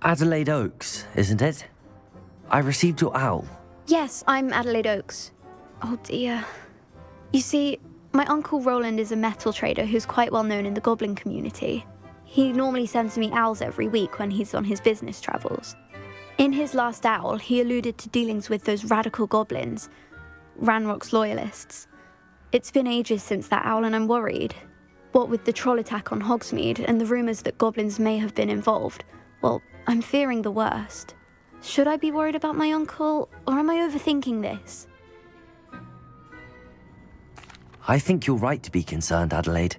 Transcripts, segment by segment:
Adelaide Oakes, isn't it? I received your owl. Yes, I'm Adelaide Oakes. Oh dear. You see, my Uncle Roland is a metal trader who's quite well known in the goblin community. He normally sends me owls every week when he's on his business travels. In his last owl, he alluded to dealings with those radical goblins, Ranrock's loyalists. It's been ages since that owl and I'm worried. What with the troll attack on Hogsmeade and the rumours that goblins may have been involved, well, I'm fearing the worst. Should I be worried about my uncle, or am I overthinking this? I think you're right to be concerned, Adelaide.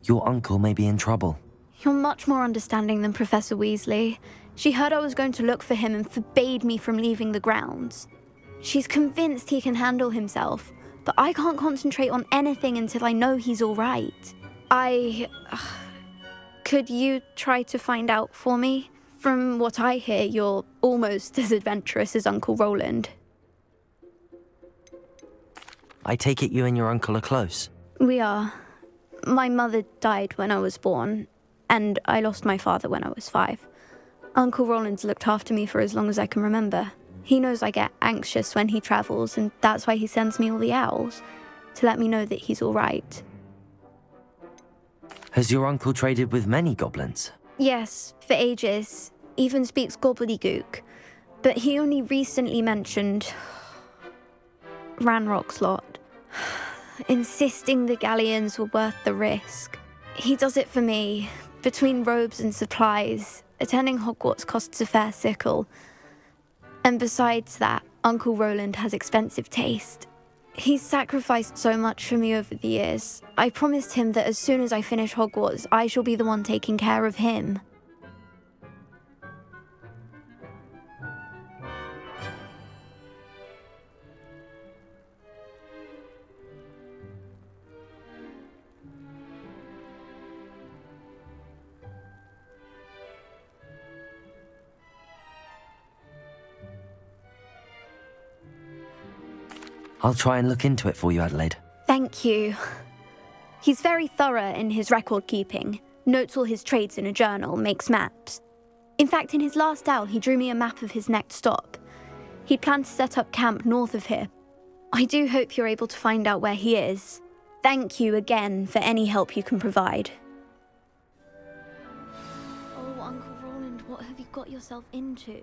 Your uncle may be in trouble. You're much more understanding than Professor Weasley. She heard I was going to look for him and forbade me from leaving the grounds. She's convinced he can handle himself, but I can't concentrate on anything until I know he's all right. Could you try to find out for me? From what I hear, you're almost as adventurous as Uncle Roland. I take it you and your uncle are close. We are. My mother died when I was born, and I lost my father when I was 5. Uncle Roland's looked after me for as long as I can remember. He knows I get anxious when he travels, and that's why he sends me all the owls, to let me know that he's all right. Has your uncle traded with many goblins? Yes, for ages. Even speaks gobbledygook. But he only recently mentioned Ranrock's lot, insisting the galleons were worth the risk. He does it for me. Between robes and supplies, attending Hogwarts costs a fair sickle. And besides that, Uncle Roland has expensive taste. He's sacrificed so much for me over the years. I promised him that as soon as I finish Hogwarts, I shall be the one taking care of him. I'll try and look into it for you, Adelaide. Thank you. He's very thorough in his record keeping, notes all his trades in a journal, makes maps. In fact, in his last owl, he drew me a map of his next stop. He planned to set up camp north of here. I do hope you're able to find out where he is. Thank you again for any help you can provide. Oh, Uncle Roland, what have you got yourself into?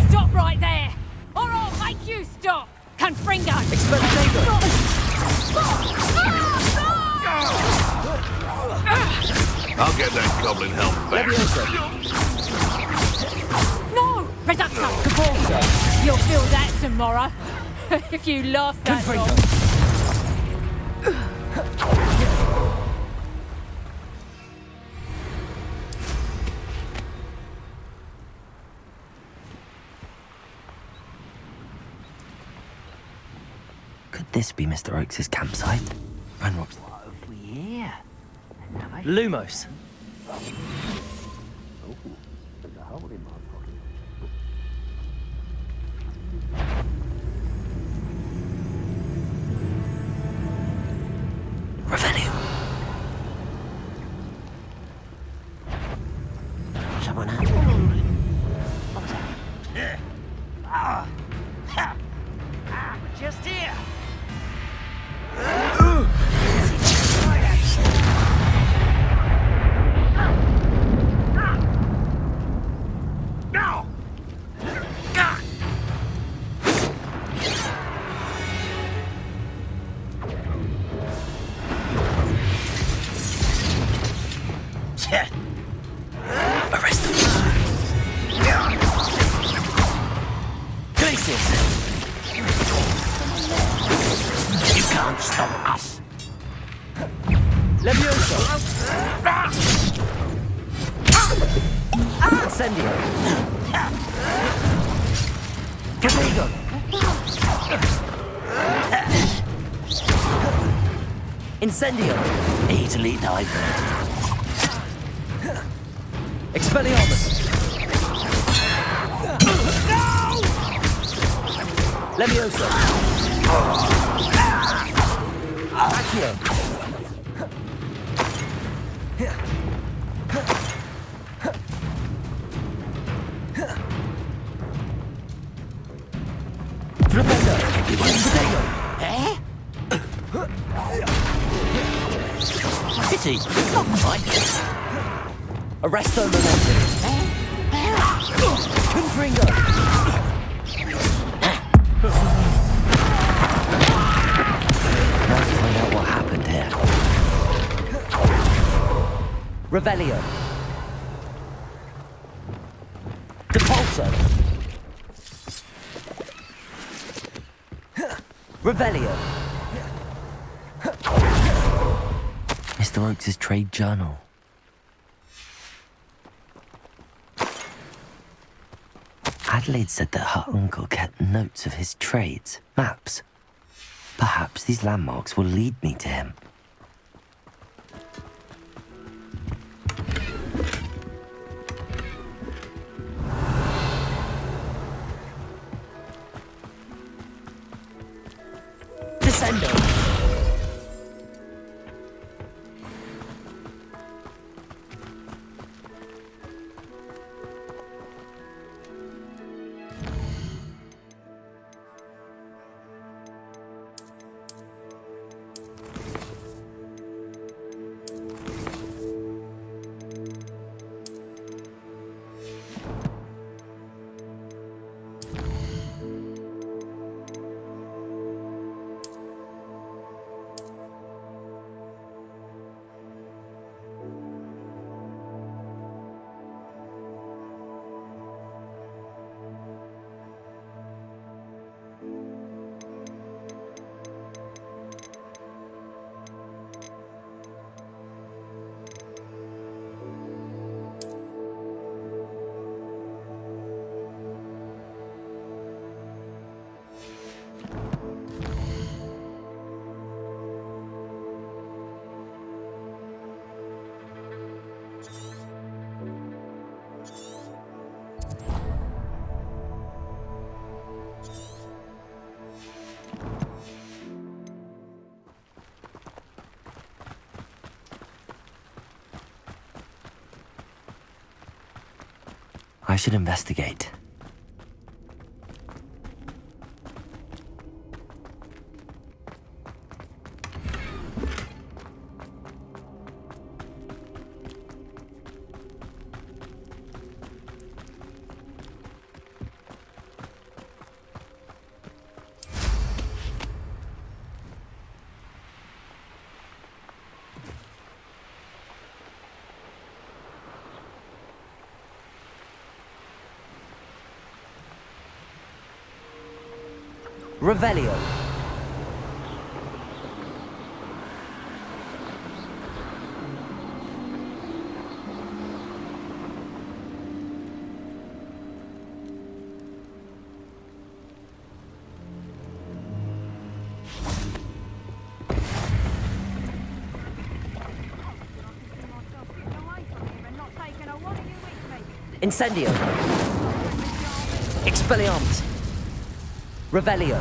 Stop right there! Or I'll make you stop! Confringo! I'll get that goblin help back. No! Reducto! Cabalsa! You'll feel that tomorrow. If you last that long. Could this be Mr. Oakes' campsite? Ranrock's... Yeah. Lumos. Revenue. Someone out. What was that? Yeah. Just here. No! Arrest them. misses. You can't stop us. Leviosa. Incendio. Cavigo. Incendio. Easily diverted. Expelliarmus. Leviosa. Accio. Flipendo. Potato. Eh? Pity. Not quite. Arresto Momentum. Confringo. Now to find out what happened here. Revelio. Depulso. Revelio. Mr. Oakes' trade journal. Adelaide said that her uncle kept notes of his trades, maps. Perhaps these landmarks will lead me to him. Descendo! I should investigate. Revelio. Incendio. Expelliarmus. Revelio.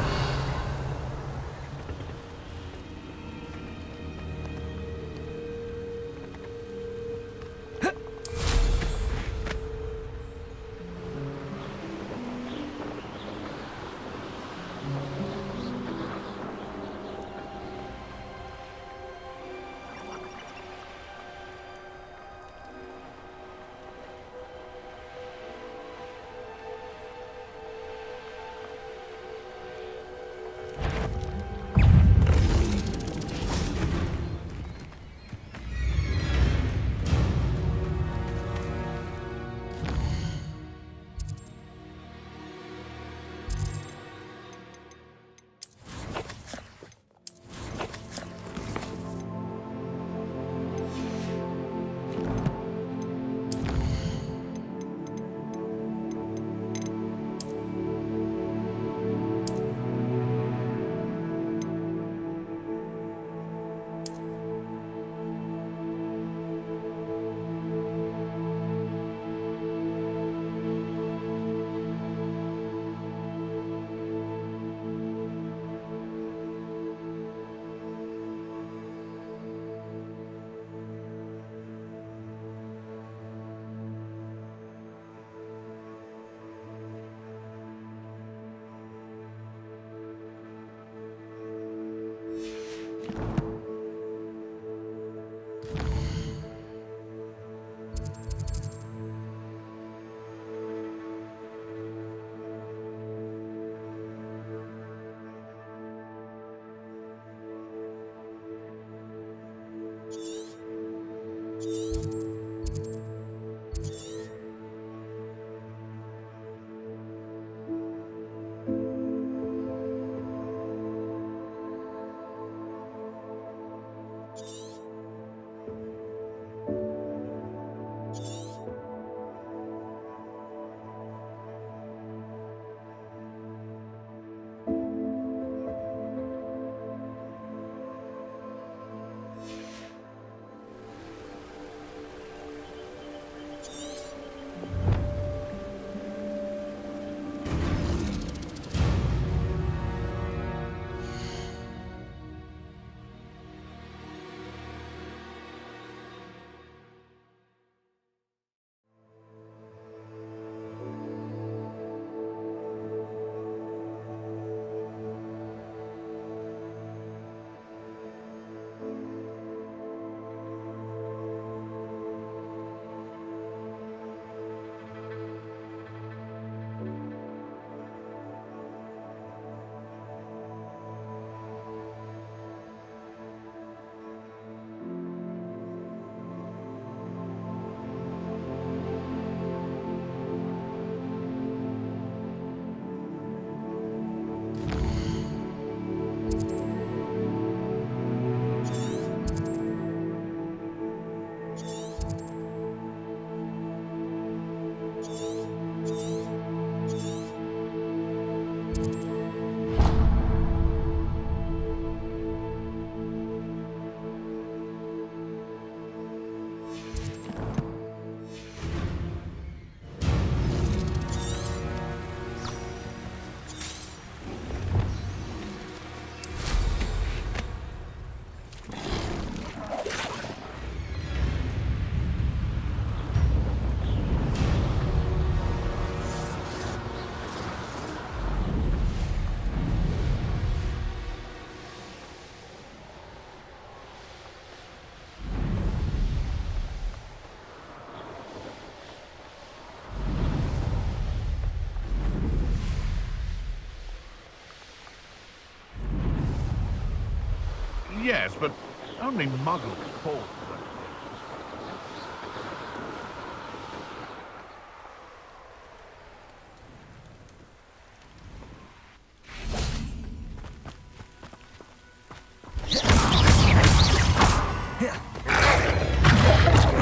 Yes, but only muggles fall.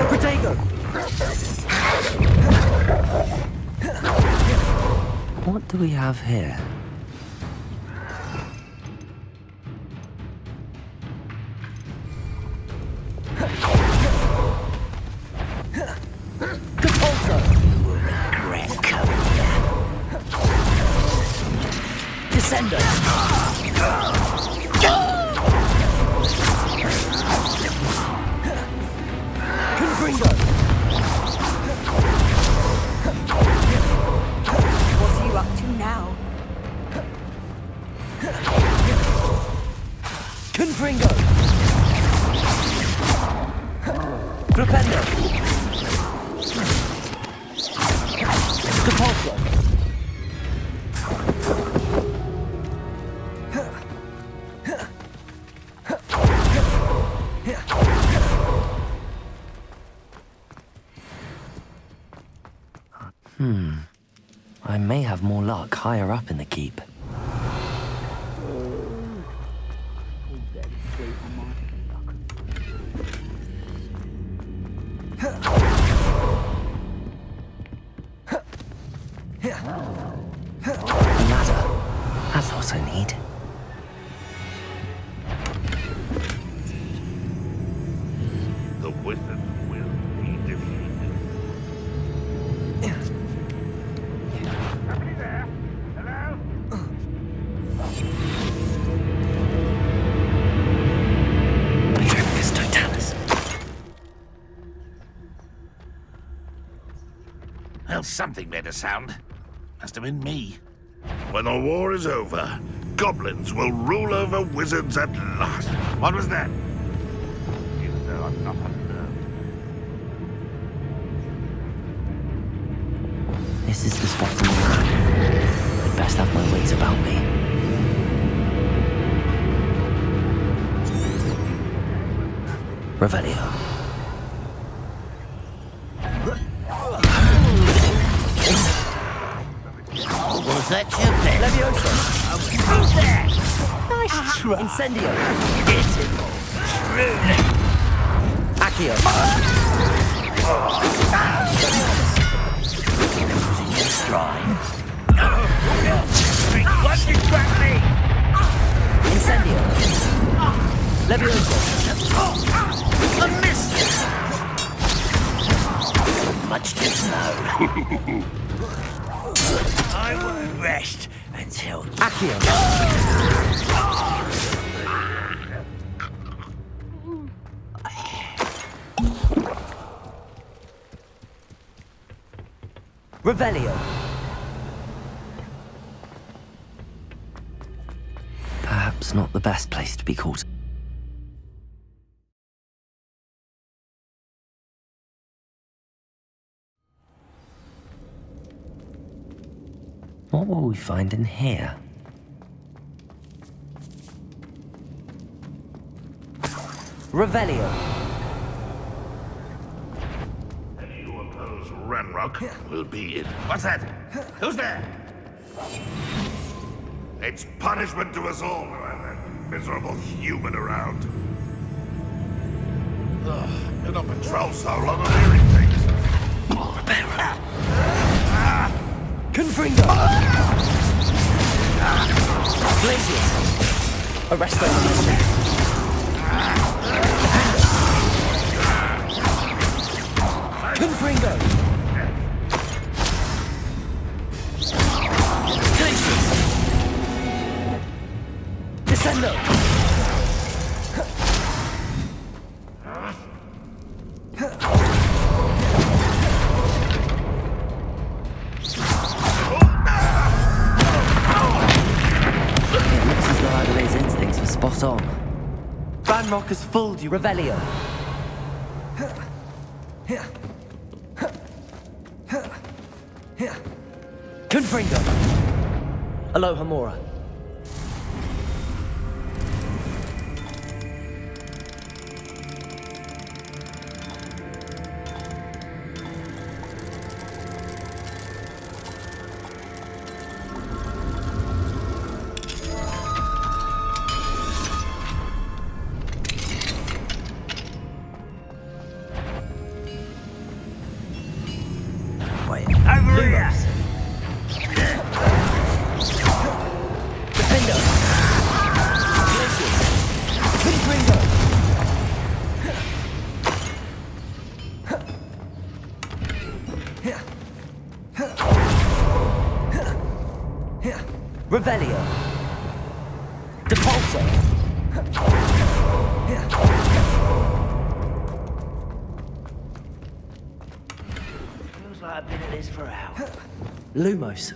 Protego! What do we have here? Descender! Confringo! What are you up to now? Confringo! Flipendo! Capulso! I may have more luck higher up in the keep. A ladder. That's what I need. The wizard will be defeated. Somebody there? Hello? Patroclus Totalis. Well, something made a sound. Must have been me. When the war is over, goblins will rule over wizards at last. What was that? Even though I'm not unnerved. This is the spot on the map. I'd best have my wits about me. Revelio. Was that your best? Levioso. Who's that? Nice try. Incendio. Pitiful. Truly. Accio. Losing your stride. What did grab me? Incendio. Levioso. A miss! Much too slow. I will rest until... Accio. Revelio. Perhaps not the best place to be caught. What will we find in here? Revelio. Any who oppose Ranrock will be in. What's that? Who's there? It's punishment to us all to have that miserable human around. Ugh, been on patrol so long I'm hearing things. Confringo! Glacius! Arresto! Confringo! Glacius! Descendo! Spot on. Ranrock has fooled you, Revelio. Confringo. Aloha Mora. Lumos. Defender. Confringo. Revelio. Depulso. Feels like I've been at this for hours. Lumos.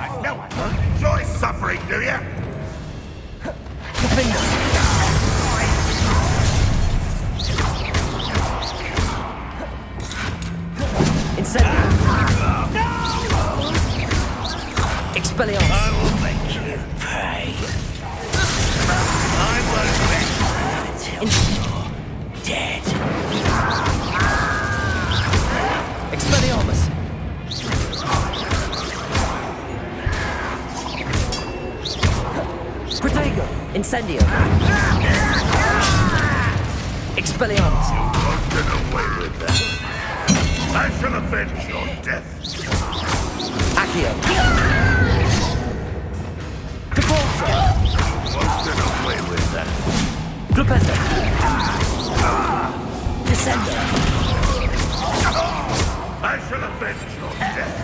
I know I don't enjoy suffering, do you? Incendio. Expelliarmus. I will make you pay. I won't let you until you're dead. Expelliarmus. Protego. Incendio. Expelliarmus. You won't get away with that. I shall avenge your death. Accio. Depulso. You won't get away with that. Flipendo. Descendo. I shall avenge your death.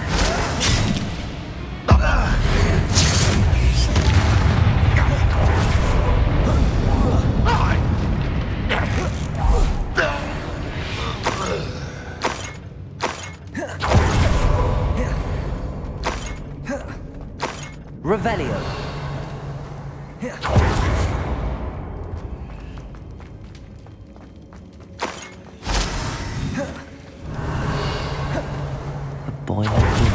Revelio. A boiler key.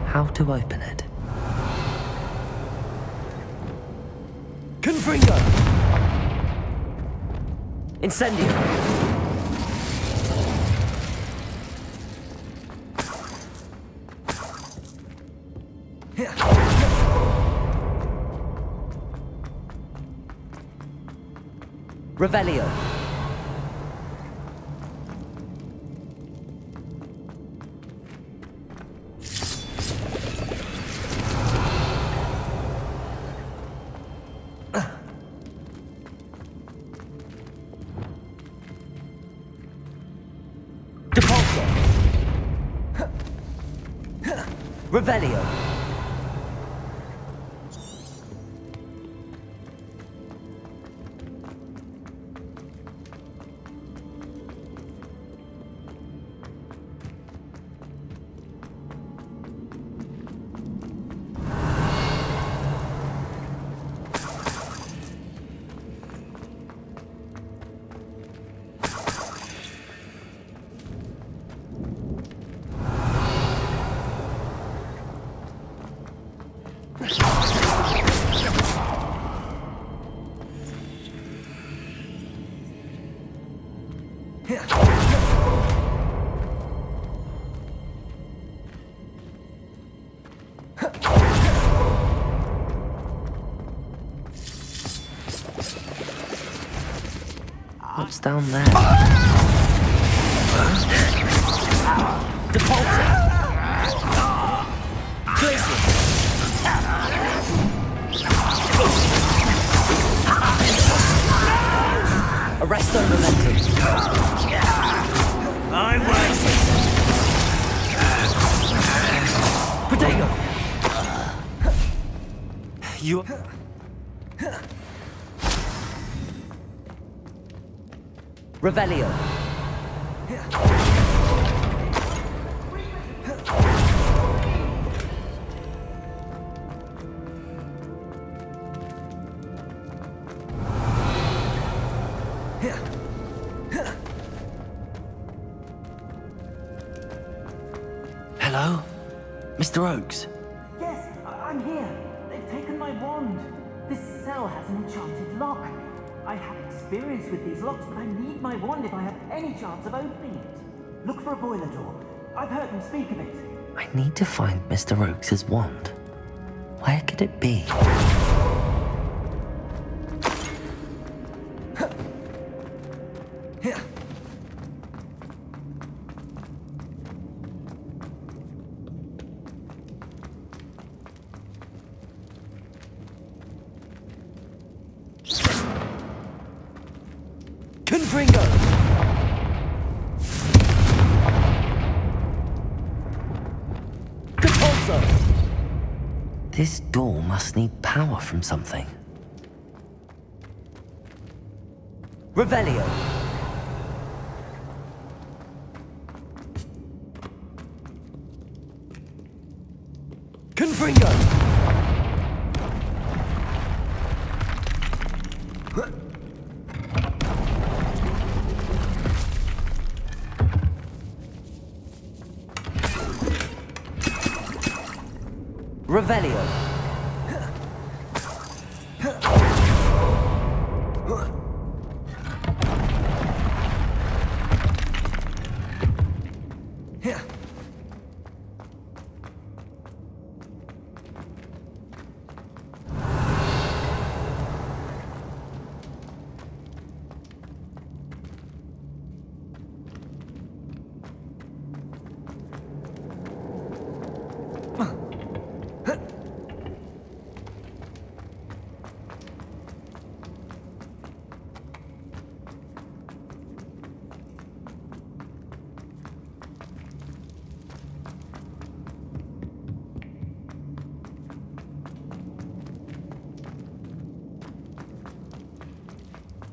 How to open it? Confringo. Incendio. Revelio. Depulso. Revelio. What's down there? Depulso. Glacier. Arresto momentum. I won't. Protego. You. Revelio. Hello? Mr. Oakes? Yes, I'm here. They've taken my wand. This cell has an enchanted lock. I have experience with these locks, but I need my wand if I have any chance of opening it. Look for a boiler door. I've heard them speak of it. I need to find Mr. Oakes' wand. Where could it be? Confringo! Compulso! This door must need power from something. Revelio! Confringo! Revelio.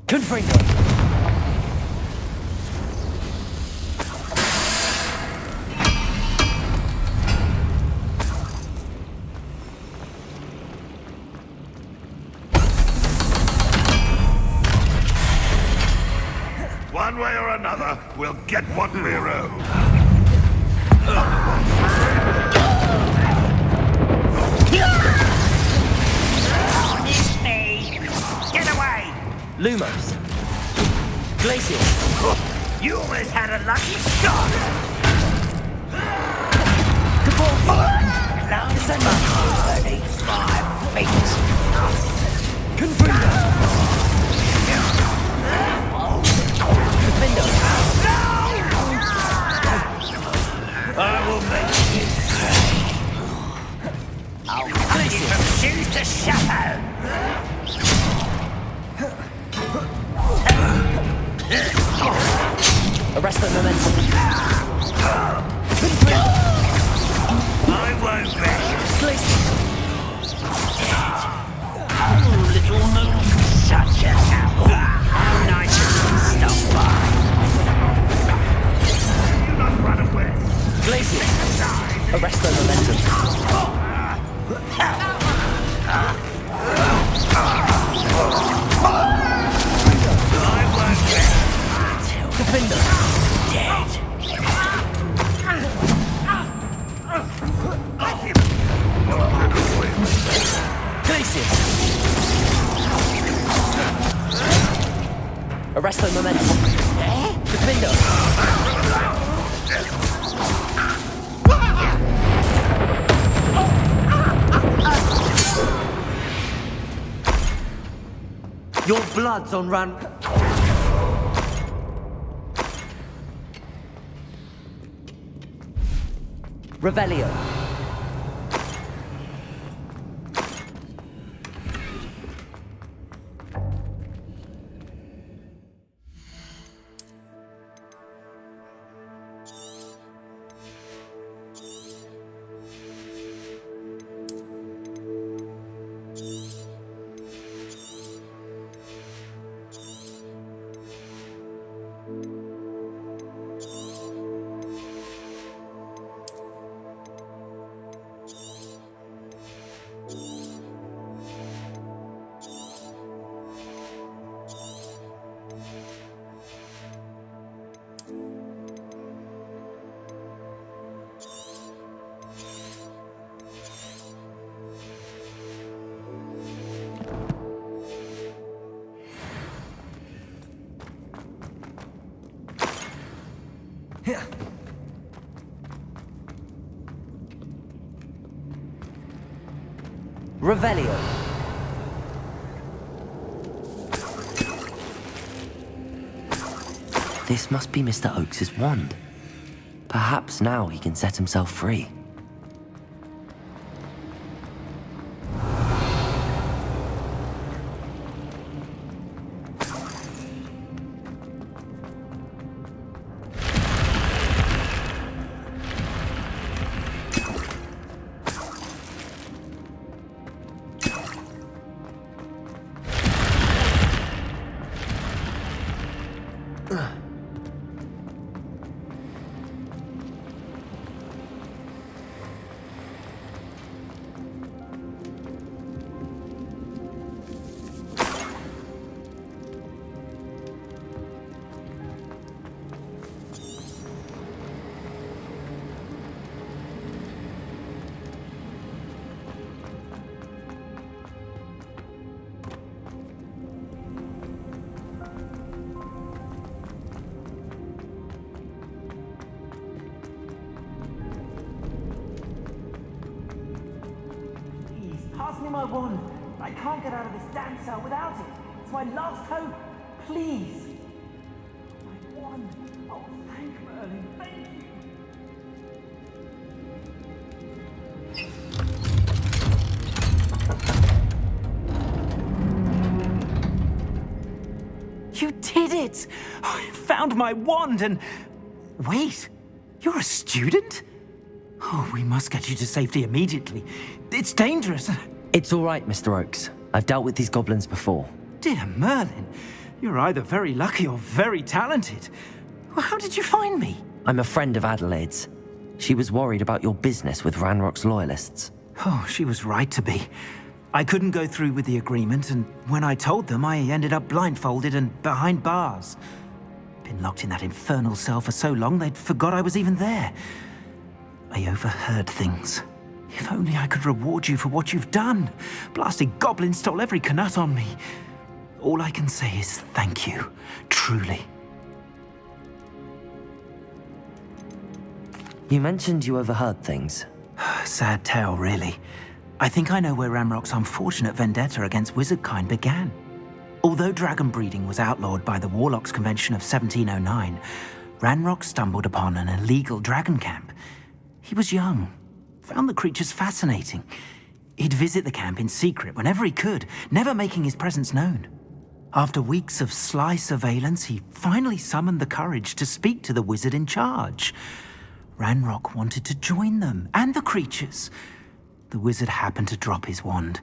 Confringo! One way or another, we'll get what we're owed. It's me! Get away! Lumos. Glacier. You almost had a lucky shot! Close enough beneath my feet. Confringo. Defendo. I will make you pay. I'll cut you from shoes to chapeau. Arrest the momentum. I won't rest. Glacier. Oh, little moon, such a apple. How nice of you to stop by. You not run away. Glacier. Arrest the momentum. I won't rest till Defender. dead. Glacier. Arrest the momentum. Defender. Your blood's on run. Revelio. Revelio. This must be Mr. Oakes' wand. Perhaps now he can set himself free. Pass me my wand. I can't get out of this damn cell without it. It's my last hope. Please. My wand. Oh, thank Merlin. Thank you. You did it! I found my wand and... Wait, you're a student? Oh, we must get you to safety immediately. It's dangerous. It's all right, Mr. Oakes. I've dealt with these goblins before. Dear Merlin, you're either very lucky or very talented. How did you find me? I'm a friend of Adelaide's. She was worried about your business with Ranrock's loyalists. Oh, she was right to be. I couldn't go through with the agreement, and when I told them, I ended up blindfolded and behind bars. Been locked in that infernal cell for so long, they'd forgot I was even there. I overheard things. If only I could reward you for what you've done. Blasted goblins stole every Knut on me. All I can say is thank you, truly. You mentioned you overheard things. Sad tale, really. I think I know where Ranrock's unfortunate vendetta against wizardkind began. Although dragon breeding was outlawed by the Warlocks Convention of 1709, Ranrock stumbled upon an illegal dragon camp. He was young, found the creatures fascinating. He'd visit the camp in secret whenever he could, never making his presence known. After weeks of sly surveillance, he finally summoned the courage to speak to the wizard in charge. Ranrock wanted to join them, and the creatures. The wizard happened to drop his wand.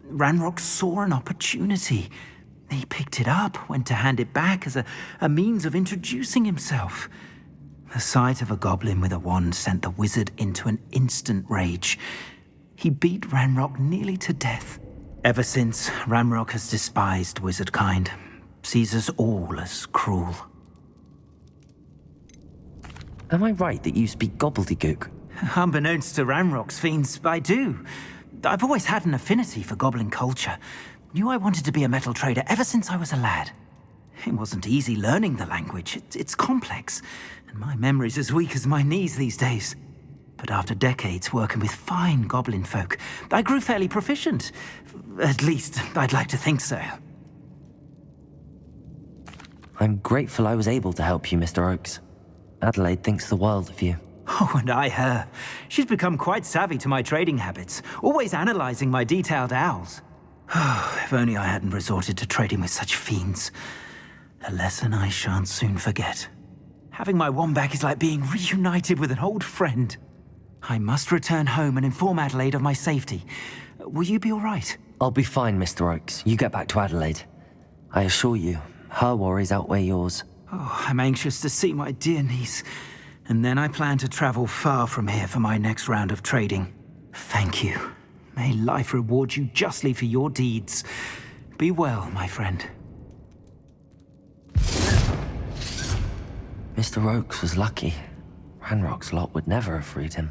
Ranrock saw an opportunity. He picked it up, went to hand it back as a means of introducing himself. The sight of a goblin with a wand sent the wizard into an instant rage. He beat Ranrock nearly to death. Ever since, Ranrock has despised wizardkind, sees us all as cruel. Am I right that you speak gobbledygook? Unbeknownst to Ranrock's fiends, I do. I've always had an affinity for goblin culture. Knew I wanted to be a metal trader ever since I was a lad. It wasn't easy learning the language. It's complex, and my memory's as weak as my knees these days. But after decades working with fine goblin folk, I grew fairly proficient. At least, I'd like to think so. I'm grateful I was able to help you, Mr. Oakes. Adelaide thinks the world of you. Oh, and I her. She's become quite savvy to my trading habits, always analyzing my detailed owls. If only I hadn't resorted to trading with such fiends. A lesson I shan't soon forget. Having my wand back is like being reunited with an old friend. I must return home and inform Adelaide of my safety. Will you be all right? I'll be fine, Mr. Oakes. You get back to Adelaide. I assure you, her worries outweigh yours. Oh, I'm anxious to see my dear niece. And then I plan to travel far from here for my next round of trading. Thank you. May life reward you justly for your deeds. Be well, my friend. Mr. Oakes was lucky. Ranrock's lot would never have freed him.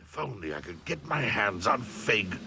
If only I could get my hands on Fig.